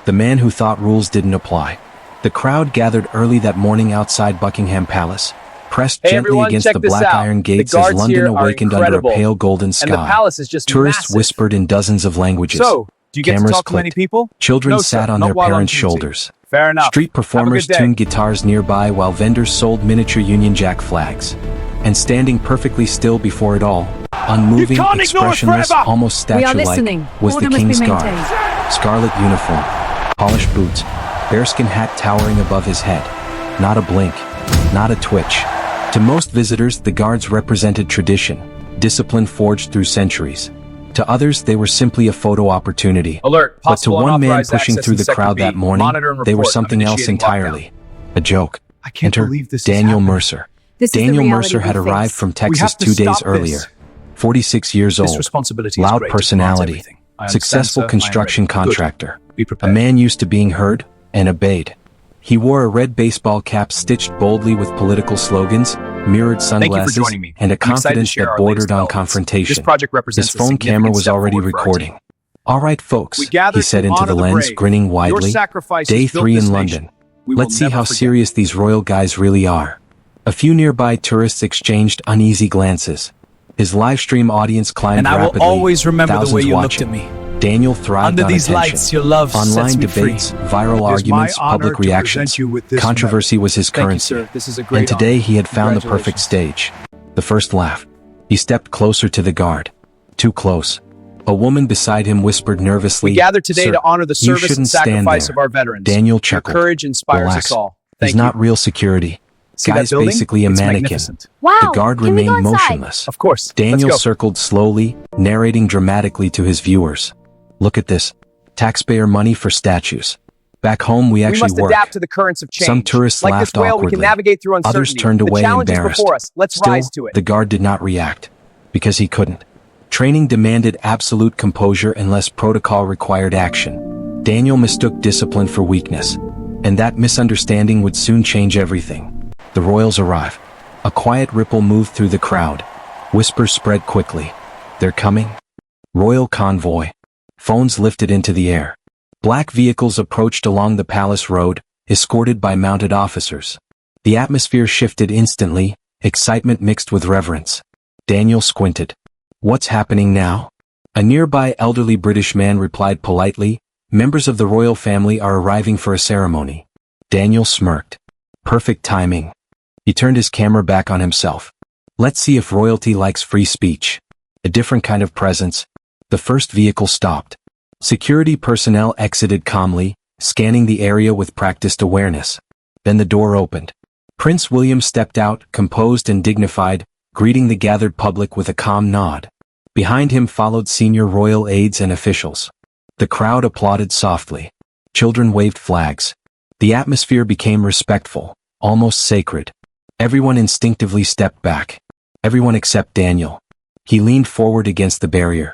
the man who thought rules didn't apply. The crowd gathered early that morning outside Buckingham Palace, pressed Hey gently everyone, against check the this black out. iron The gates as guards London here are awakened under a incredible. pale golden sky. And the palace is just Tourists massive. whispered in dozens of languages. So, do you get to Cameras talk to many clicked. people? Children No, sat sir, on not their while on parents' duty. shoulders. Fair enough. Street performers Have a good day. tuned guitars nearby while vendors sold miniature Union Jack flags. And standing perfectly still before it all, unmoving, You can't ignore us expressionless, forever! almost We are statue-like, listening. was Order the must be King's Guard. maintained. Scarlet uniform, polished boots, bearskin hat towering above his head. Not a blink, not a twitch. To most visitors, the guards represented tradition, discipline forged through centuries. To others, they were simply a photo opportunity. Alert, But to possible one man unauthorized pushing access through in the Sector crowd B. that morning, Monitor and they were report. something I'm else initiating entirely. A joke. I can't Enter believe this is Daniel happening. Mercer. This is the Daniel reality Mercer we had face. arrived from We Texas have to 2 days stop earlier. this. 46 years This old. responsibility is Loud great. It demands personality. everything. I understand, Successful sir. I am construction ready. Good. contractor. Be A prepared. man used to being heard and obeyed. He wore a red baseball cap stitched boldly with political slogans, mirrored Thank you for sunglasses, joining me. and a I'm excited to confidence share that our bordered latest on developments. confrontation. This project represents His a phone significant camera was step already forward for our recording. team. All right, folks, We gather he said to into honor the the lens, brave. grinning Your widely. sacrifices Day built 3 this in nation. London. We will Let's see never how forget. serious these royal guys really are. A few nearby tourists exchanged uneasy glances. His live stream audience climbed And I will rapidly. always remember the way thousands you watching. looked at me. Daniel thrived Under on these attention. lights, your love Online sets me debates, free. viral It is my arguments, honor public to reactions. present you with this Controversy was his Thank you, currency. sir. This is a great And today honor. he had found the perfect Congratulations. stage. The first laugh. He stepped closer to the guard. Too close. A woman beside him whispered nervously, We gather today "Sir, to honor the you service and shouldn't stand sacrifice there." of our veterans. Daniel Your chuckled. courage inspires Relax. us all. He's Thank you. not real security. See Guy's that building? basically a It's mannequin. magnificent. Wow, The guard can we go remained inside? motionless. Of course. Daniel Let's go. circled slowly, narrating dramatically to his viewers. Look at this. Taxpayer money for statues. Back home, we We actually must work. adapt to the currents of change. Some tourists like laughed this whale, we awkwardly. can navigate through uncertainty. Others turned away the challenge is embarrassed. before us. Let's Still, rise to it. the guard did not react. Because he couldn't. Training demanded absolute composure unless protocol required action. Daniel mistook discipline for weakness. And that misunderstanding would soon change everything. The royals arrive. A quiet ripple moved through the crowd. Whispers spread quickly. They're coming. Royal convoy. Phones lifted into the air. Black vehicles approached along the palace road, escorted by mounted officers. The atmosphere shifted instantly, excitement mixed with reverence. Daniel squinted. What's happening now? A nearby elderly British man replied politely, members of the royal family are arriving for a ceremony. Daniel smirked. Perfect timing. He turned his camera back on himself. Let's see if royalty likes free speech. A different kind of presence. The first vehicle stopped. Security personnel exited calmly, scanning the area with practiced awareness. Then the door opened. Prince William stepped out, composed and dignified, greeting the gathered public with a calm nod. Behind him followed senior royal aides and officials. The crowd applauded softly. Children waved flags. The atmosphere became respectful, almost sacred. Everyone instinctively stepped back. Everyone except Daniel. He leaned forward against the barrier.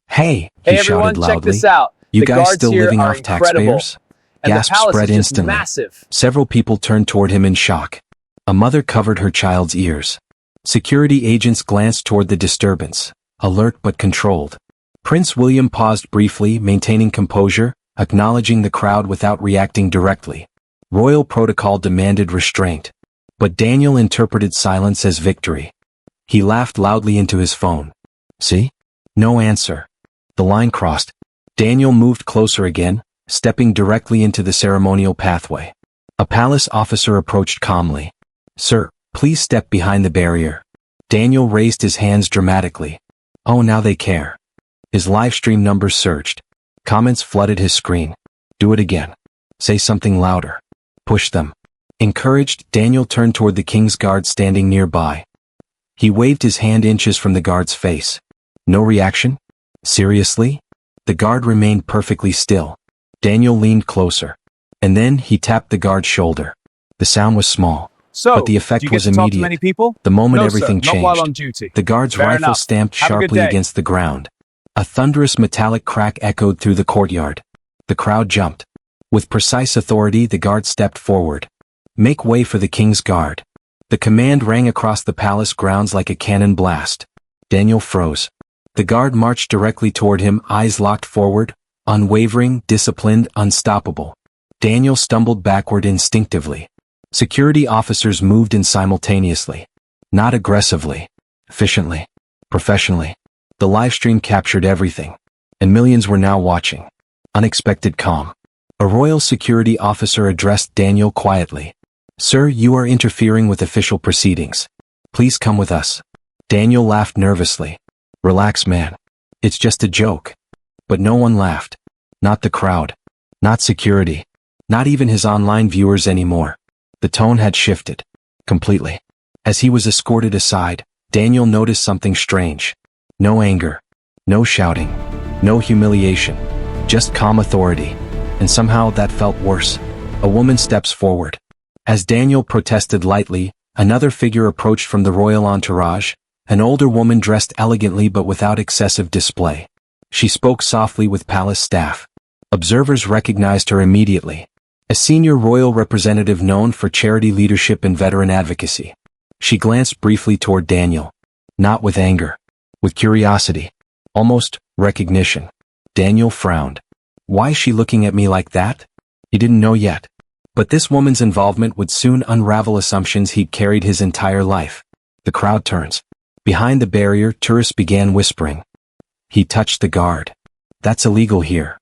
Hey, he Hey everyone, shouted check loudly. this out. You The guys guards still here living are off incredible. taxpayers? And Gasps the palace spread is just instantly. massive. Several people turned toward him in shock. A mother covered her child's ears. Security agents glanced toward the disturbance, alert but controlled. Prince William paused briefly, maintaining composure, acknowledging the crowd without reacting directly. Royal protocol demanded restraint. But Daniel interpreted silence as victory. He laughed loudly into his phone. See? No answer. The line crossed. Daniel moved closer again, stepping directly into the ceremonial pathway. A palace officer approached calmly. Sir, please step behind the barrier. Daniel raised his hands dramatically. Oh, now they care. His live stream numbers surged. Comments flooded his screen. Do it again. Say something louder. Push them. Encouraged, Daniel turned toward the king's guard standing nearby. He waved his hand inches from the guard's face. No reaction? Seriously? The guard remained perfectly still. Daniel leaned closer. And then he tapped the guard's shoulder. The sound was small. So, But the effect do you get was to talk to immediate. many people? The moment No, everything sir, not while changed. on duty. The guard's Fair rifle enough. stamped Have a good sharply day. against the ground. A thunderous metallic crack echoed through the courtyard. The crowd jumped. With precise authority, the guard stepped forward. Make way for the king's guard. The command rang across the palace grounds like a cannon blast. Daniel froze. The guard marched directly toward him, eyes locked forward, Unwavering, disciplined, unstoppable. Daniel stumbled backward instinctively. Security officers moved in simultaneously. Not aggressively. Efficiently. Professionally. The livestream captured everything. And millions were now watching. Unexpected calm. A royal security officer addressed Daniel quietly. "Sir, you are interfering with official proceedings. Please come with us." Daniel laughed nervously. "Relax, man. It's just a joke." But no one laughed. Not the crowd. Not security. Not even his online viewers anymore. The tone had shifted. Completely. As he was escorted aside, Daniel noticed something strange. No anger. No shouting. No humiliation. Just calm authority. And somehow that felt worse. A woman steps forward. As Daniel protested lightly, another figure approached from the royal entourage, an older woman dressed elegantly but without excessive display. She spoke softly with palace staff. Observers recognized her immediately. A senior royal representative known for charity leadership and veteran advocacy. She glanced briefly toward Daniel. Not with anger. With curiosity. Almost recognition. Daniel frowned. Why is she looking at me like that? He didn't know yet. But this woman's involvement would soon unravel assumptions he'd carried his entire life. The crowd turns. Behind the barrier, tourists began whispering. He touched the guard. That's illegal here.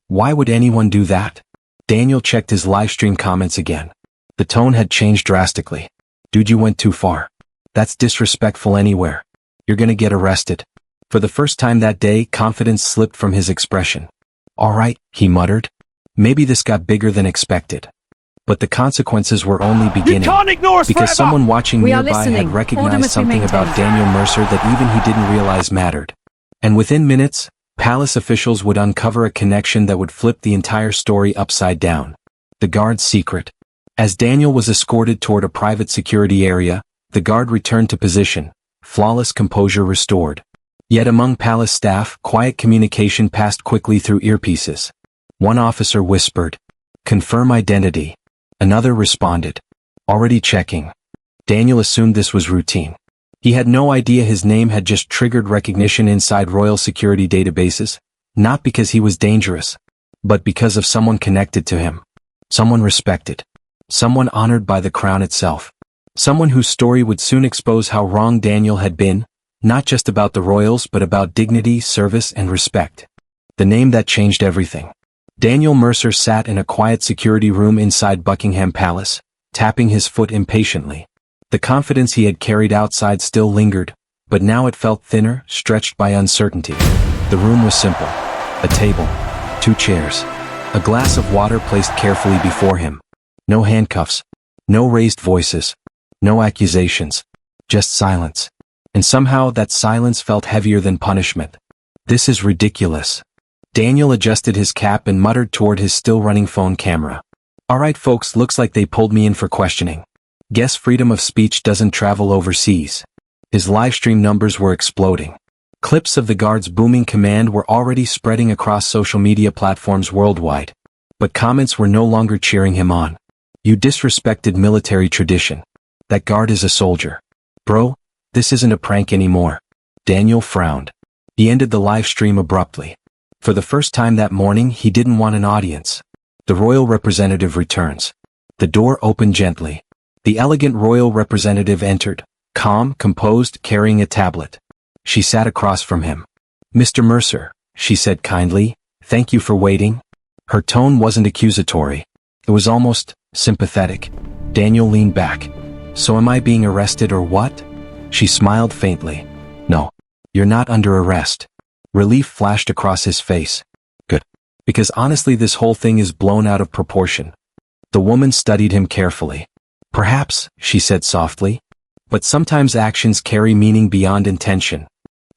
Why would anyone do that? Daniel checked his livestream comments again. The tone had changed drastically. Dude, you went too far. That's disrespectful anywhere. You're gonna get arrested. For the first time that day, confidence slipped from his expression. All right, he muttered. Maybe this got bigger than expected. But the consequences were only beginning. You can't ignore us Because forever! someone watching We are nearby had listening. recognized Order must be something about maintained. Daniel Mercer that even he didn't realize mattered. And within minutes, palace officials would uncover a connection that would flip the entire story upside down. The guard's secret. As Daniel was escorted toward a private security area, the guard returned to position, flawless composure restored. Yet among palace staff, quiet communication passed quickly through earpieces. One officer whispered, "Confirm identity." Another responded, "Already checking." Daniel assumed this was routine. He had no idea his name had just triggered recognition inside royal security databases, not because he was dangerous, but because of someone connected to him. Someone respected. Someone honored by the crown itself. Someone whose story would soon expose how wrong Daniel had been, not just about the royals but about dignity, service, and respect. The name that changed everything. Daniel Mercer sat in a quiet security room inside Buckingham Palace, tapping his foot impatiently. The confidence he had carried outside still lingered, but now it felt thinner, stretched by uncertainty. The room was simple. A table. 2 chairs. A glass of water placed carefully before him. No handcuffs. No raised voices. No accusations. Just silence. And somehow that silence felt heavier than punishment. This is ridiculous. Daniel adjusted his cap and muttered toward his still-running phone camera. Alright folks, looks like they pulled me in for questioning. Guess freedom of speech doesn't travel overseas. His livestream numbers were exploding. Clips of the guard's booming command were already spreading across social media platforms worldwide. But comments were no longer cheering him on. You disrespected military tradition. That guard is a soldier. Bro, this isn't a prank anymore. Daniel frowned. He ended the live stream abruptly. For the first time that morning, he didn't want an audience. The royal representative returns. The door opened gently. The elegant royal representative entered, calm, composed, carrying a tablet. She sat across from him. "Mr. Mercer," she said kindly, "thank you for waiting." Her tone wasn't accusatory. It was almost sympathetic. Daniel leaned back. "So am I being arrested or what?" She smiled faintly. "No. You're not under arrest." Relief flashed across his face. "Good. Because honestly this whole thing is blown out of proportion." The woman studied him carefully. "Perhaps," she said softly. "But sometimes actions carry meaning beyond intention."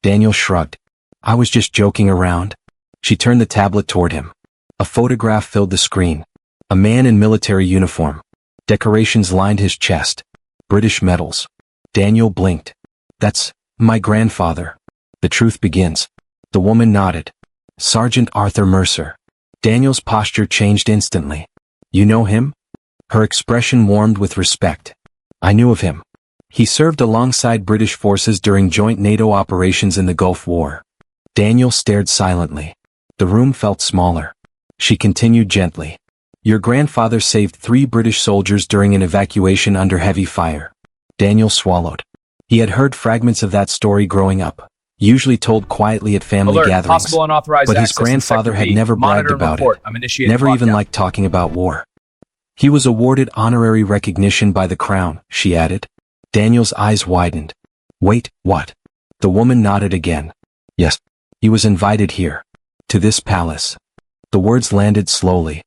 Daniel shrugged. "I was just joking around." She turned the tablet toward him. A photograph filled the screen. A man in military uniform. Decorations lined his chest. British medals. Daniel blinked. "That's my grandfather." "The truth begins." The woman nodded. "Sergeant Arthur Mercer." Daniel's posture changed instantly. "You know him?" Her expression warmed with respect. "I knew of him. He served alongside British forces during joint NATO operations in the Gulf War." Daniel stared silently. The room felt smaller. She continued gently. Your grandfather saved 3 British soldiers during an evacuation under heavy fire. Daniel swallowed. He had heard fragments of that story growing up, usually told quietly at family Alert, gatherings. possible unauthorized But his access in grandfather Sector had B. never bragged Monitor and about report. it. I'm initiating Never even lockdown. liked talking about war. He was awarded honorary recognition by the crown, she added. Daniel's eyes widened. Wait, what? The woman nodded again. Yes. He was invited here. To this palace. The words landed slowly.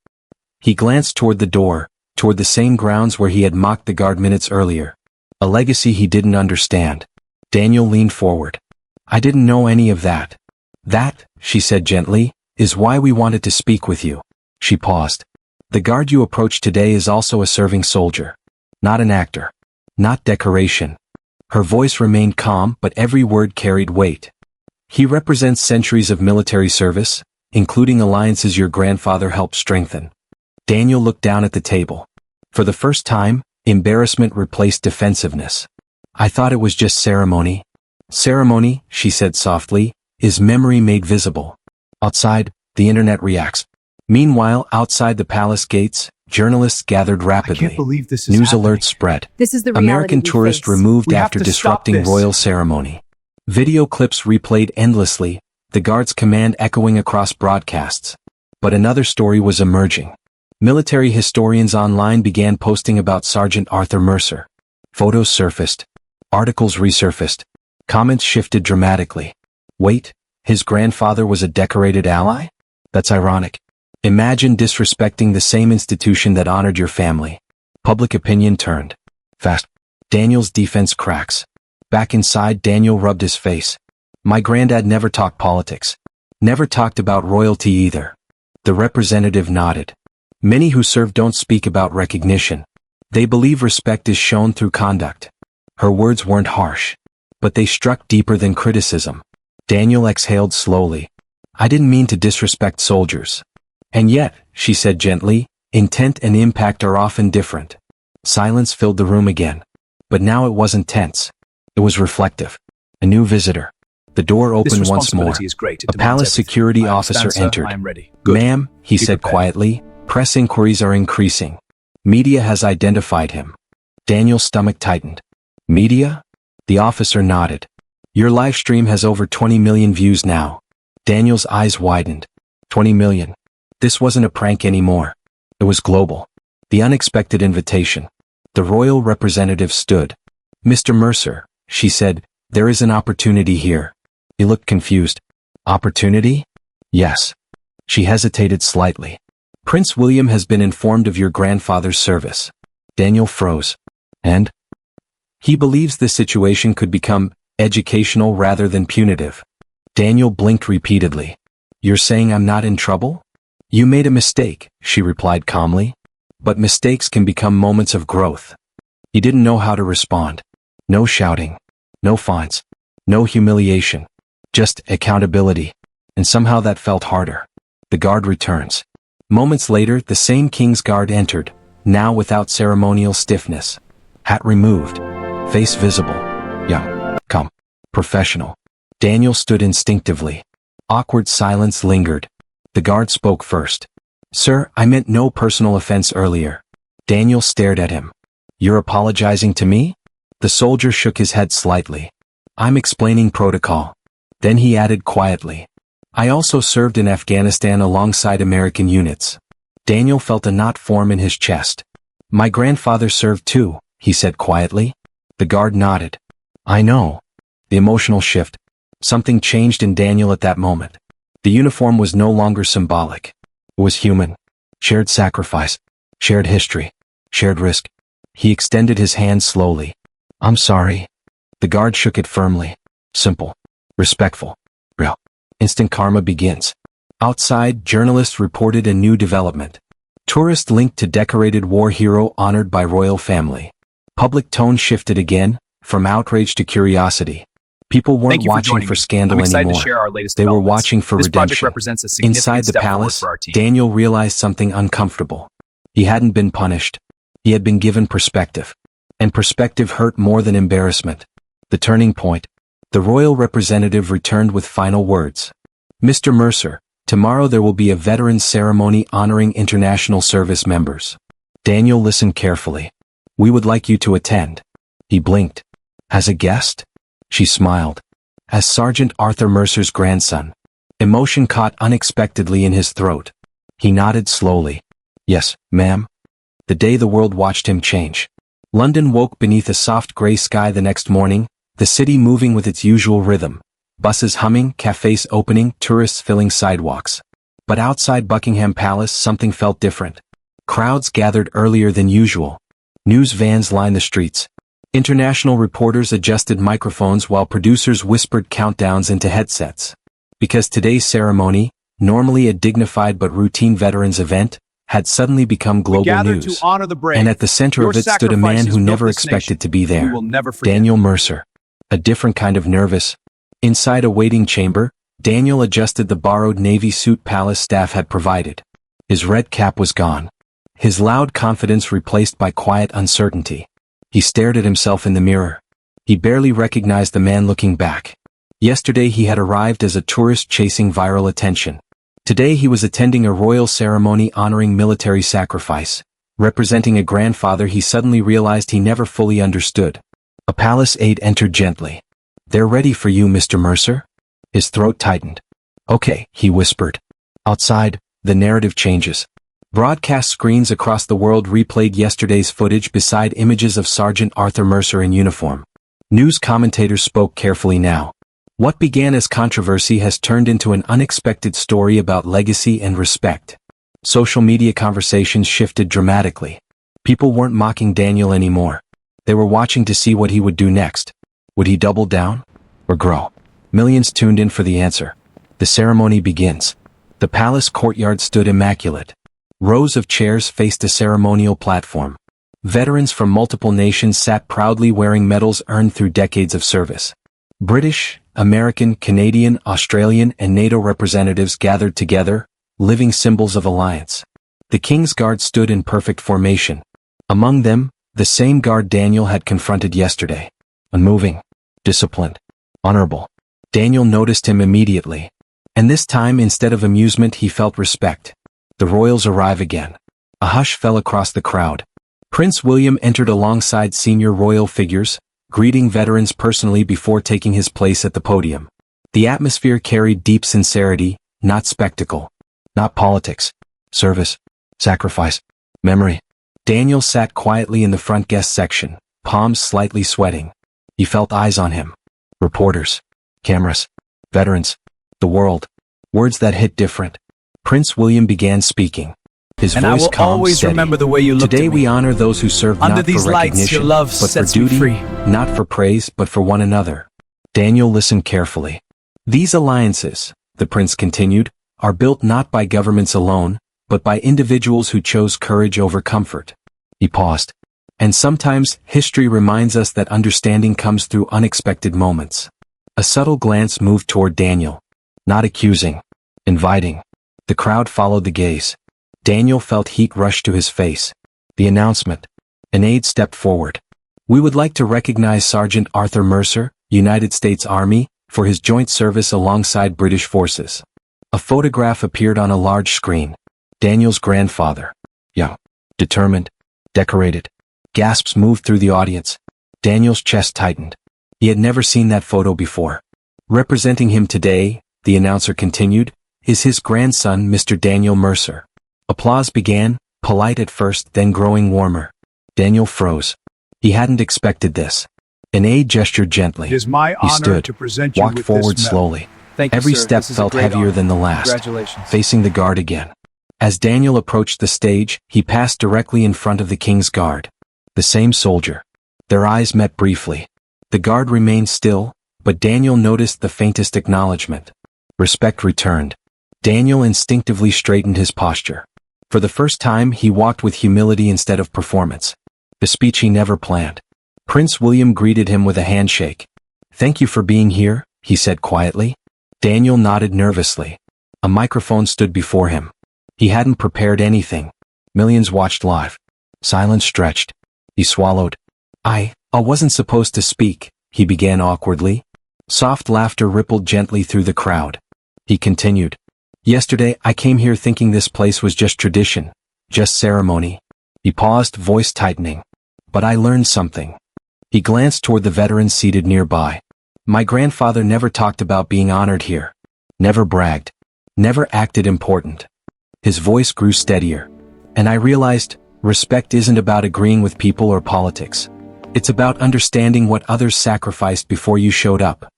He glanced toward the door, toward the same grounds where he had mocked the guard minutes earlier. A legacy he didn't understand. Daniel leaned forward. I didn't know any of that. That, she said gently, is why we wanted to speak with you. She paused. The guard you approached today is also a serving soldier. Not an actor. Not decoration. Her voice remained calm, but every word carried weight. He represents centuries of military service, including alliances your grandfather helped strengthen. Daniel looked down at the table. For the first time, embarrassment replaced defensiveness. I thought it was just ceremony. Ceremony, she said softly, is memory made visible. Outside, the internet reacts. Meanwhile, outside the palace gates, journalists gathered I rapidly. can't believe this is News happening. alerts spread. This is the reality American we tourist face. removed We have after to stop disrupting this. royal ceremony. Video clips replayed endlessly, the guard's command echoing across broadcasts. But another story was emerging. Military historians online began posting about Sergeant Arthur Mercer. Photos surfaced. Articles resurfaced. Comments shifted dramatically. Wait, his grandfather was a decorated ally? That's ironic. Imagine disrespecting the same institution that honored your family. Public opinion turned. Fast. Daniel's defense cracks. Back inside, Daniel rubbed his face. My granddad never talked politics. Never talked about royalty either. The representative nodded. Many who serve don't speak about recognition. They believe respect is shown through conduct. Her words weren't harsh, but they struck deeper than criticism. Daniel exhaled slowly. I didn't mean to disrespect soldiers. And yet, she said gently, intent and impact are often different. Silence filled the room again. But now it wasn't tense. It was reflective. A new visitor. The door This opened once more. responsibility is great. It A demands palace everything. security I understand, officer sir. entered. I am ready. Good. Ma'am, he Be said prepared. quietly, press inquiries are increasing. Media has identified him. Daniel's stomach tightened. Media? The officer nodded. Your live stream has over 20 million views now. Daniel's eyes widened. 20 million. This wasn't a prank anymore. It was global. The unexpected invitation. The royal representative stood. Mr. Mercer, she said, there is an opportunity here. He looked confused. Opportunity? Yes. She hesitated slightly. Prince William has been informed of your grandfather's service. Daniel froze. And? He believes this situation could become educational rather than punitive. Daniel blinked repeatedly. You're saying I'm not in trouble? You made a mistake, she replied calmly. But mistakes can become moments of growth. He didn't know how to respond. No shouting. No fines. No humiliation. Just accountability. And somehow that felt harder. The guard returns. Moments later, the same King's Guard entered, now without ceremonial stiffness. Hat removed. Face visible. Young. Calm. Professional. Daniel stood instinctively. Awkward silence lingered. The guard spoke first. Sir, I meant no personal offense earlier. Daniel stared at him. You're apologizing to me? The soldier shook his head slightly. I'm explaining protocol. Then he added quietly. I also served in Afghanistan alongside American units. Daniel felt a knot form in his chest. My grandfather served too, he said quietly. The guard nodded. I know. The emotional shift. Something changed in Daniel at that moment. The uniform was no longer symbolic. It was human. Shared sacrifice. Shared history. Shared risk. He extended his hand slowly. I'm sorry. The guard shook it firmly. Simple. Respectful. Real. Instant karma begins. Outside, journalists reported a new development. Tourist linked to decorated war hero honored by royal family. Public tone shifted again, from outrage to curiosity. People weren't Thank you for watching joining for me. scandal I'm excited anymore. to share our latest They were developments. watching for This project redemption. represents a significant Inside the step forward palace, for our team. Daniel realized something uncomfortable. He hadn't been punished. He had been given perspective. And perspective hurt more than embarrassment. The turning point. The royal representative returned with final words. Mr. Mercer, Tomorrow there will be a veterans ceremony honoring international service members. Daniel listened carefully. We would like you to attend. He blinked. As a guest? She smiled. As Sergeant Arthur Mercer's grandson. Emotion caught unexpectedly in his throat. He nodded slowly. Yes, ma'am. The day the world watched him change. London woke beneath a soft gray sky the next morning, the city moving with its usual rhythm. Buses humming, cafes opening, tourists filling sidewalks. But outside Buckingham Palace something felt different. Crowds gathered earlier than usual. News vans lined the streets. International reporters adjusted microphones while producers whispered countdowns into headsets. Because today's ceremony, normally a dignified but routine veterans event, had suddenly become global news. To honor the brave. And at the center Your of it stood a man who sacrifices never built this expected nation. to be We there. will never forget. Daniel Mercer. A different kind of nervous. Inside a waiting chamber, Daniel adjusted the borrowed Navy suit palace staff had provided. His red cap was gone. His loud confidence replaced by quiet uncertainty. He stared at himself in the mirror. He barely recognized the man looking back. Yesterday he had arrived as a tourist chasing viral attention. Today he was attending a royal ceremony honoring military sacrifice. Representing a grandfather he suddenly realized he never fully understood. A palace aide entered gently. They're ready for you, Mr. Mercer? His throat tightened. Okay, he whispered. Outside, the narrative changes. Broadcast screens across the world replayed yesterday's footage beside images of Sergeant Arthur Mercer in uniform. News commentators spoke carefully now. What began as controversy has turned into an unexpected story about legacy and respect. Social media conversations shifted dramatically. People weren't mocking Daniel anymore. They were watching to see what he would do next. Would he double down? Or grow? Millions tuned in for the answer. The ceremony begins. The palace courtyard stood immaculate. Rows of chairs faced a ceremonial platform. Veterans from multiple nations sat proudly wearing medals earned through decades of service. British, American, Canadian, Australian, and NATO representatives gathered together, living symbols of alliance. The King's Guard stood in perfect formation. Among them, the same guard Daniel had confronted yesterday. Unmoving, disciplined, honorable. Daniel noticed him immediately. And this time, instead of amusement, he felt respect. The royals arrive again. A hush fell across the crowd. Prince William entered alongside senior royal figures, greeting veterans personally before taking his place at the podium. The atmosphere carried deep sincerity, not spectacle. Not politics. Service. Sacrifice. Memory. Daniel sat quietly in the front guest section, palms slightly sweating. He felt eyes on him. Reporters. Cameras. Veterans. The world. Words that hit different. Prince William began speaking. His And I voice will calm, always steady. remember the way you looked Today at we me. honor those who served Under not these for lights, recognition, your love but for sets me duty, free. not for praise, but for one another. Daniel listened carefully. These alliances, the prince continued, are built not by governments alone, but by individuals who chose courage over comfort. He paused. And sometimes, history reminds us that understanding comes through unexpected moments. A subtle glance moved toward Daniel. Not accusing. Inviting. The crowd followed the gaze. Daniel felt heat rush to his face. The announcement. An aide stepped forward. We would like to recognize Sergeant Arthur Mercer, United States Army, for his joint service alongside British forces. A photograph appeared on a large screen. Daniel's grandfather. Young. Determined. Decorated. Gasps moved through the audience. Daniel's chest tightened. He had never seen that photo before. Representing him today, the announcer continued, is his grandson, Mr. Daniel Mercer. Applause began, polite at first, then growing warmer. Daniel froze. He hadn't expected this. An aide gestured gently. It is my He honor stood, to present you walked with forward this medal. slowly. Thank you, Every sir. step This is a felt great heavier honor. than the last. Congratulations. Facing the guard again. As Daniel approached the stage, he passed directly in front of the King's Guard. The same soldier. Their eyes met briefly. The guard remained still, but Daniel noticed the faintest acknowledgement. Respect returned. Daniel instinctively straightened his posture. For the first time, he walked with humility instead of performance. The speech he never planned. Prince William greeted him with a handshake. Thank you for being here, he said quietly. Daniel nodded nervously. A microphone stood before him. He hadn't prepared anything. Millions watched live. Silence stretched. He swallowed. I wasn't supposed to speak, he began awkwardly. Soft laughter rippled gently through the crowd. He continued. Yesterday, I came here thinking this place was just tradition, just ceremony. He paused, voice tightening. But I learned something. He glanced toward the veterans seated nearby. My grandfather never talked about being honored here. Never bragged. Never acted important. His voice grew steadier. And I realized, respect isn't about agreeing with people or politics. It's about understanding what others sacrificed before you showed up.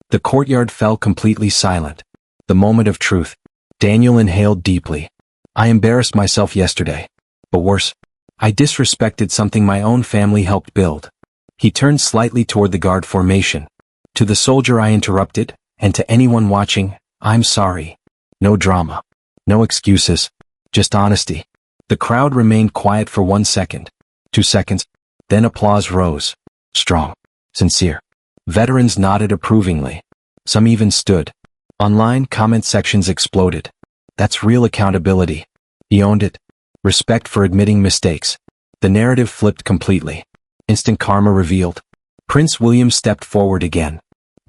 The courtyard fell completely silent. The moment of truth. Daniel inhaled deeply. I embarrassed myself yesterday. But worse, I disrespected something my own family helped build. He turned slightly toward the guard formation. To the soldier I interrupted, and to anyone watching, I'm sorry. No drama. No excuses. Just honesty. The crowd remained quiet for 1 second. 2 seconds. Then applause rose. Strong. Sincere. Veterans nodded approvingly. Some even stood. Online comment sections exploded. That's real accountability. He owned it. Respect for admitting mistakes. The narrative flipped completely. Instant karma revealed. Prince William stepped forward again.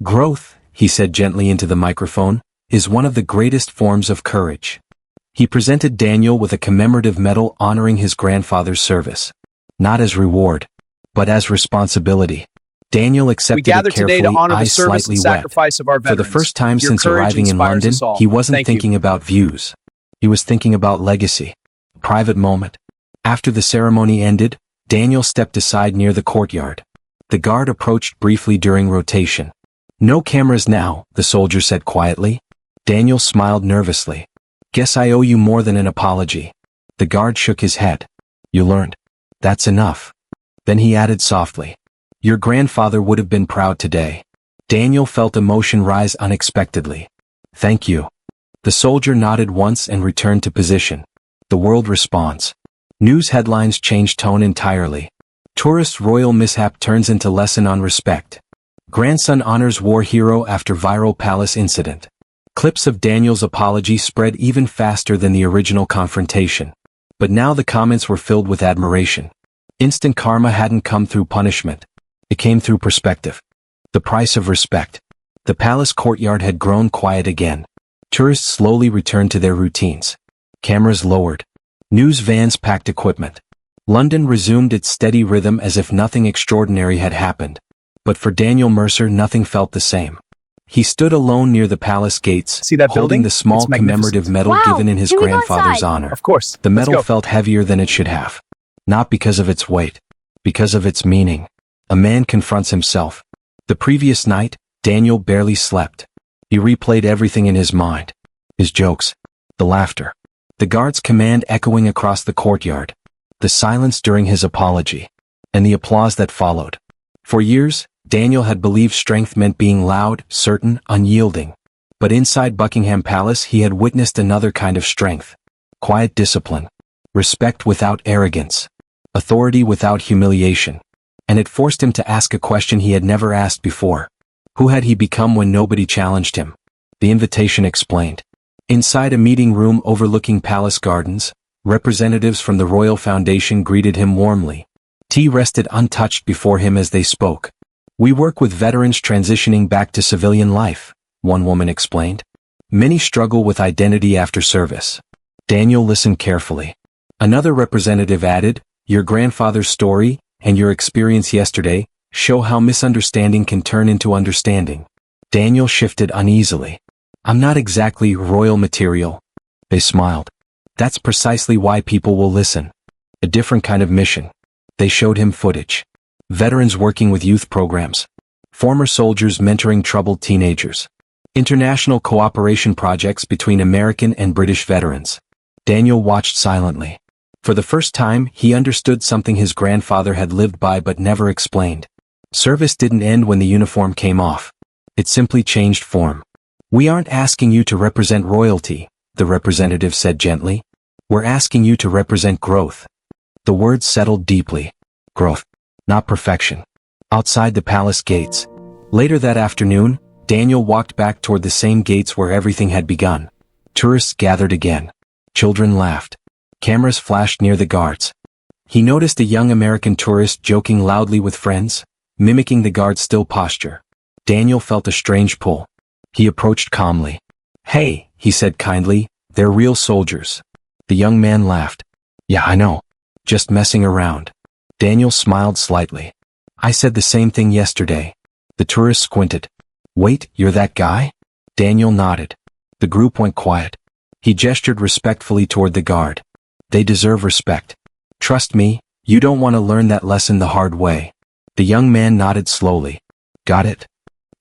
Growth, he said gently into the microphone, is one of the greatest forms of courage. He presented Daniel with a commemorative medal honoring his grandfather's service. Not as reward, but as responsibility. Daniel accepted We gather it carefully, today to honor the eyes service slightly and wet. sacrifice of our For veterans. the first time Your since courage arriving in inspires London, us all. he wasn't Thank you. thinking about views. He was thinking about legacy. A private moment. After the ceremony ended, Daniel stepped aside near the courtyard. The guard approached briefly during rotation. No cameras now, the soldier said quietly. Daniel smiled nervously. Guess I owe you more than an apology. The guard shook his head. You learned. That's enough. Then he added softly. Your grandfather would have been proud today. Daniel felt emotion rise unexpectedly. Thank you. The soldier nodded once and returned to position. The world responds. News headlines change tone entirely. Tourist royal mishap turns into lesson on respect. Grandson honors war hero after viral palace incident. Clips of Daniel's apology spread even faster than the original confrontation. But now the comments were filled with admiration. Instant karma hadn't come through punishment. It came through perspective. The price of respect. The palace courtyard had grown quiet again. Tourists slowly returned to their routines. Cameras lowered. News vans packed equipment. London resumed its steady rhythm as if nothing extraordinary had happened. But for Daniel Mercer nothing felt the same. He stood alone near the palace gates, See that holding building? the small It's magnificent. commemorative medal Wow, given in his can we go grandfather's inside? honor. Of course. The Let's medal go. felt heavier than it should have. Not because of its weight. Because of its meaning. A man confronts himself. The previous night, Daniel barely slept. He replayed everything in his mind. His jokes. The laughter. The guard's command echoing across the courtyard. The silence during his apology. And the applause that followed. For years, Daniel had believed strength meant being loud, certain, unyielding. But inside Buckingham Palace he had witnessed another kind of strength. Quiet discipline. Respect without arrogance. Authority without humiliation. And it forced him to ask a question he had never asked before. Who had he become when nobody challenged him? The invitation explained. Inside a meeting room overlooking palace gardens, representatives from the Royal Foundation greeted him warmly. Tea rested untouched before him as they spoke. We work with veterans transitioning back to civilian life, one woman explained. Many struggle with identity after service. Daniel listened carefully. Another representative added, your grandfather's story, and your experience yesterday, show how misunderstanding can turn into understanding. Daniel shifted uneasily. I'm not exactly royal material. They smiled. That's precisely why people will listen. A different kind of mission. They showed him footage. Veterans working with youth programs. Former soldiers mentoring troubled teenagers. International cooperation projects between American and British veterans. Daniel watched silently. For the first time, he understood something his grandfather had lived by but never explained. Service didn't end when the uniform came off. It simply changed form. We aren't asking you to represent royalty, the representative said gently. We're asking you to represent growth. The words settled deeply. Growth. Not perfection. Outside the palace gates. Later that afternoon, Daniel walked back toward the same gates where everything had begun. Tourists gathered again. Children laughed. Cameras flashed near the guards. He noticed a young American tourist joking loudly with friends, mimicking the guard's still posture. Daniel felt a strange pull. He approached calmly. Hey, he said kindly, They're real soldiers. The young man laughed. Yeah, I know. Just messing around. Daniel smiled slightly. I said the same thing yesterday. The tourist squinted. Wait, you're that guy? Daniel nodded. The group went quiet. He gestured respectfully toward the guard. They deserve respect. Trust me, you don't want to learn that lesson the hard way. The young man nodded slowly. Got it?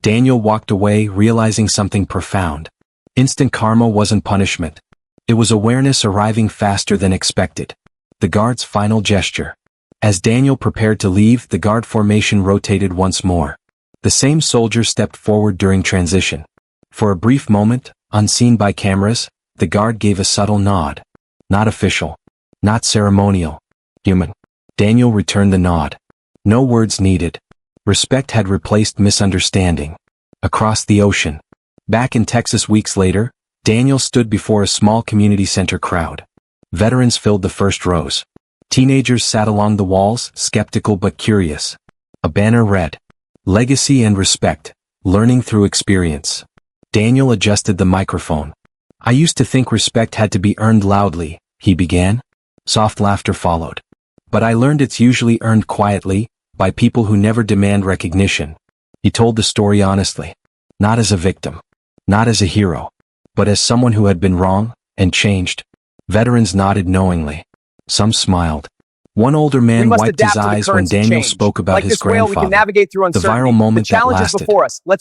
Daniel walked away, realizing something profound. Instant karma wasn't punishment. It was awareness arriving faster than expected. The guard's final gesture. As Daniel prepared to leave, the guard formation rotated once more. The same soldier stepped forward during transition. For a brief moment, unseen by cameras, the guard gave a subtle nod. Not official. Not ceremonial. Human. Daniel returned the nod. No words needed. Respect had replaced misunderstanding. Across the ocean. Back in Texas weeks later, Daniel stood before a small community center crowd. Veterans filled the first rows. Teenagers sat along the walls, skeptical but curious. A banner read, Legacy and Respect, Learning Through Experience. Daniel adjusted the microphone. I used to think respect had to be earned loudly, he began. Soft laughter followed. But I learned it's usually earned quietly, by people who never demand recognition. He told the story honestly. Not as a victim. Not as a hero. But as someone who had been wrong, and changed. Veterans nodded knowingly. Some smiled. One older man wiped his eyes when Daniel spoke about his grandfather. The viral moment that lasted.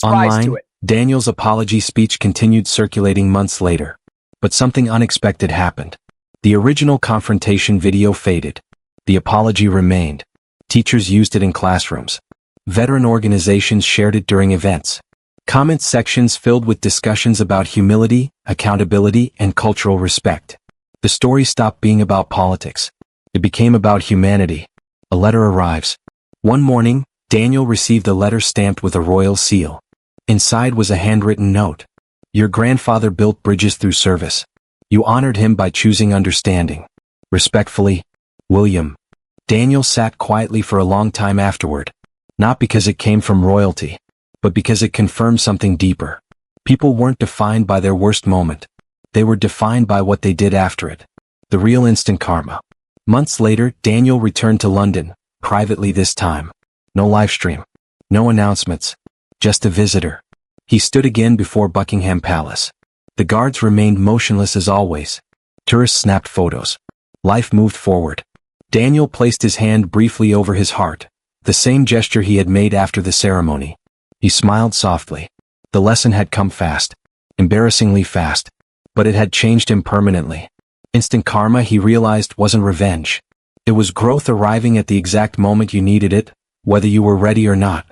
Online, Daniel's apology speech continued circulating months later. But something unexpected happened. The original confrontation video faded. The apology remained. Teachers used it in classrooms. Veteran organizations shared it during events. Comment sections filled with discussions about humility, accountability, and cultural respect. The story stopped being about politics. It became about humanity. A letter arrives. One morning, Daniel received a letter stamped with a royal seal. Inside was a handwritten note. Your grandfather built bridges through service. You honored him by choosing understanding. Respectfully, William. Daniel sat quietly for a long time afterward. Not because it came from royalty, but because it confirmed something deeper. People weren't defined by their worst moment. They were defined by what they did after it. The real instant karma. Months later, Daniel returned to London, privately this time. No live stream. No announcements. Just a visitor. He stood again before Buckingham Palace. The guards remained motionless as always. Tourists snapped photos. Life moved forward. Daniel placed his hand briefly over his heart, the same gesture he had made after the ceremony. He smiled softly. The lesson had come fast. Embarrassingly fast. But it had changed him permanently. Instant karma, he realized, wasn't revenge. It was growth arriving at the exact moment you needed it, whether you were ready or not.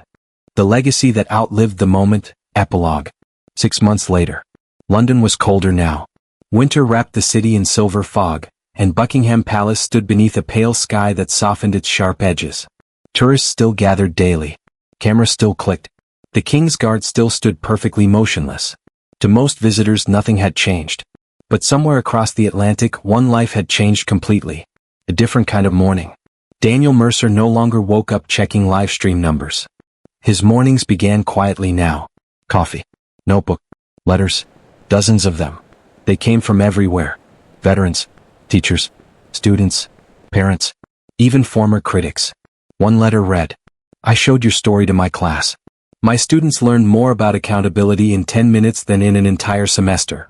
The legacy that outlived the moment. Epilogue. 6 months later. London was colder now. Winter wrapped the city in silver fog, and Buckingham Palace stood beneath a pale sky that softened its sharp edges. Tourists still gathered daily. Cameras still clicked. The King's Guard still stood perfectly motionless. To most visitors, nothing had changed. But somewhere across the Atlantic, one life had changed completely. A different kind of morning. Daniel Mercer no longer woke up checking live stream numbers. His mornings began quietly now. Coffee. Notebook. Letters. Dozens of them. They came from everywhere. Veterans. Teachers. Students. Parents. Even former critics. One letter read, I showed your story to my class. My students learned more about accountability in 10 minutes than in an entire semester.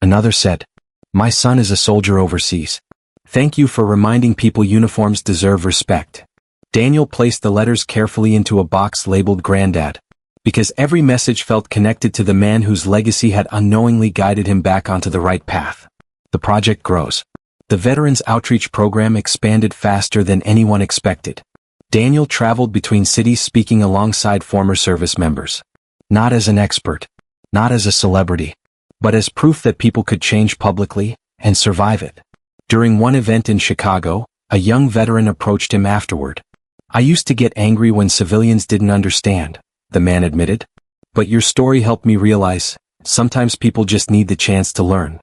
Another said, my son is a soldier overseas. Thank you for reminding people uniforms deserve respect. Daniel placed the letters carefully into a box labeled Granddad, because every message felt connected to the man whose legacy had unknowingly guided him back onto the right path. The project grows. The Veterans Outreach Program expanded faster than anyone expected. Daniel traveled between cities speaking alongside former service members. Not as an expert, not as a celebrity, but as proof that people could change publicly and survive it. During one event in Chicago, a young veteran approached him afterward. I used to get angry when civilians didn't understand, the man admitted. But your story helped me realize, sometimes people just need the chance to learn.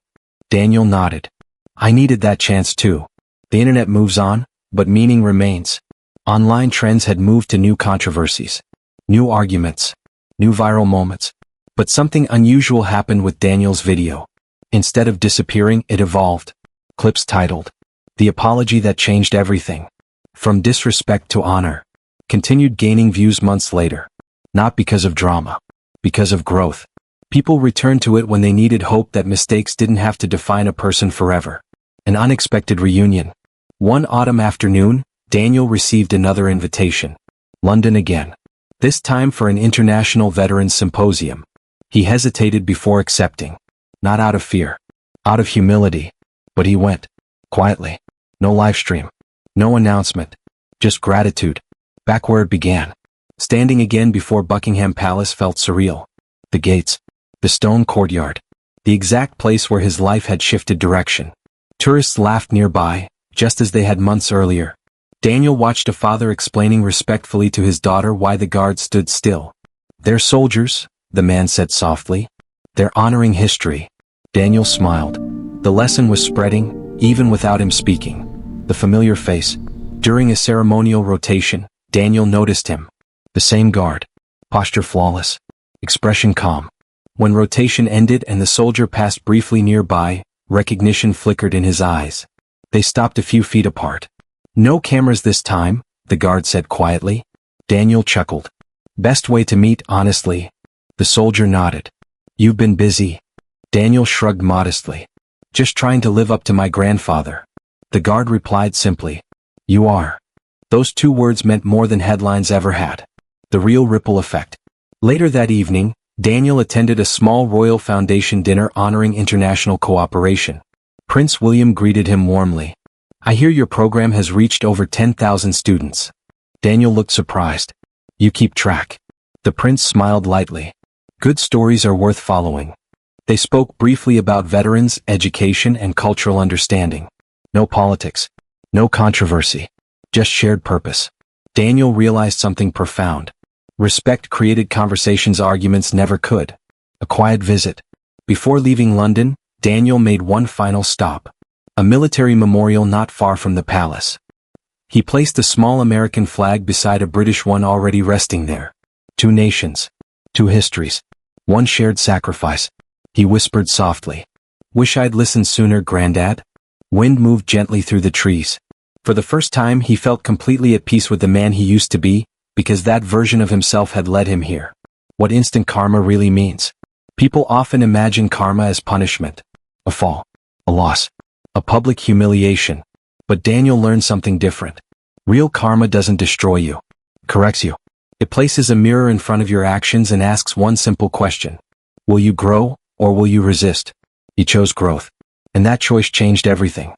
Daniel nodded. I needed that chance too. The internet moves on, but meaning remains. Online trends had moved to new controversies, new arguments, new viral moments. But something unusual happened with Daniel's video. Instead of disappearing, it evolved. Clips titled, "The Apology That Changed Everything. From Disrespect to Honor," continued gaining views months later. Not because of drama. Because of growth. People returned to it when they needed hope that mistakes didn't have to define a person forever. An unexpected reunion. One autumn afternoon, Daniel received another invitation. London again. This time for an international veterans symposium. He hesitated before accepting. Not out of fear. Out of humility. But he went. Quietly. No live stream. No announcement. Just gratitude. Back where it began. Standing again before Buckingham Palace felt surreal. The gates. The stone courtyard. The exact place where his life had shifted direction. Tourists laughed nearby, just as they had months earlier. Daniel watched a father explaining respectfully to his daughter why the guards stood still. "They're soldiers," the man said softly. "They're honoring history." Daniel smiled. The lesson was spreading, even without him speaking. The familiar face. During a ceremonial rotation, Daniel noticed him. The same guard. Posture flawless. Expression calm. When rotation ended and the soldier passed briefly nearby, recognition flickered in his eyes. They stopped a few feet apart. "No cameras this time," the guard said quietly. Daniel chuckled. "Best way to meet, honestly." The soldier nodded. "You've been busy." Daniel shrugged modestly. "Just trying to live up to my grandfather." The guard replied simply. "You are." Those two words meant more than headlines ever had. The real ripple effect. Later that evening, Daniel attended a small Royal Foundation dinner honoring international cooperation. Prince William greeted him warmly. "I hear your program has reached over 10,000 students." Daniel looked surprised. "You keep track." The prince smiled lightly. "Good stories are worth following." They spoke briefly about veterans, education, and cultural understanding. No politics. No controversy. Just shared purpose. Daniel realized something profound. Respect created conversations arguments never could. A quiet visit. Before leaving London, Daniel made one final stop. A military memorial not far from the palace. He placed a small American flag beside a British one already resting there. Two nations. Two histories. One shared sacrifice. He whispered softly. "Wish I'd listened sooner, Grandad." Wind moved gently through the trees. For the first time he felt completely at peace with the man he used to be, because that version of himself had led him here. What instant karma really means. People often imagine karma as punishment. A fall. A loss. A public humiliation. But Daniel learned something different. Real karma doesn't destroy you. It corrects you. It places a mirror in front of your actions and asks one simple question. Will you grow, or will you resist? He chose growth. And that choice changed everything.